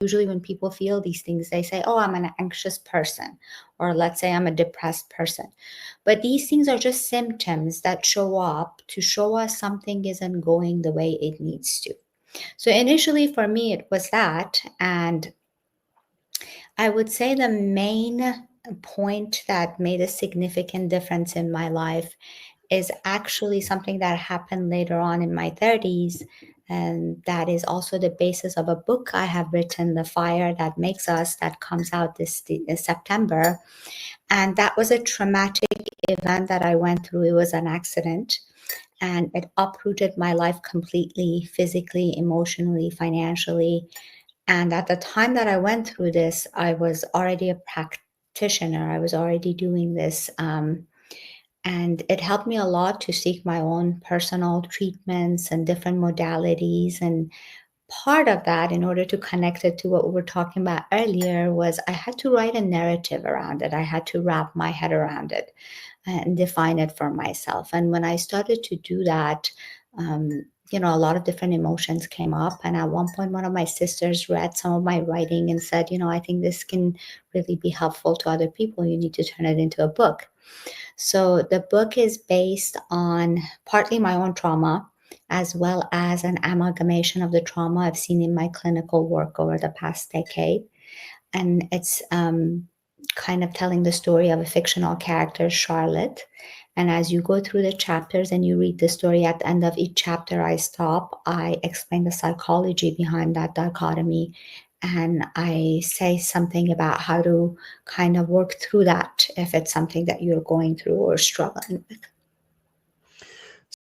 usually when people feel these things, they say, oh, I'm an anxious person, or let's say I'm a depressed person. But these things are just symptoms that show up to show us something isn't going the way it needs to. So initially for me, it was that. And I would say the main point that made a significant difference in my life is actually something that happened later on in my 30s. And that is also the basis of a book I have written, The Fire That Makes Us, that comes out this September. And that was a traumatic event that I went through. It was an accident, and it uprooted my life completely, physically, emotionally, financially. And at the time that I went through this, I was already a practitioner. I was already doing this. And it helped me a lot to seek my own personal treatments and different modalities. And part of that, in order to connect it to what we were talking about earlier, was I had to write a narrative around it. I had to wrap my head around it and define it for myself. And when I started to do that, a lot of different emotions came up. And at one point, one of my sisters read some of my writing and said, I think this can really be helpful to other people. You need to turn it into a book. So the book is based on partly my own trauma, as well as an amalgamation of the trauma I've seen in my clinical work over the past decade. And it's kind of telling the story of a fictional character, Charlotte. And as you go through the chapters and you read the story, at the end of each chapter, I stop, I explain the psychology behind that dichotomy, and I say something about how to kind of work through that if it's something that you're going through or struggling with.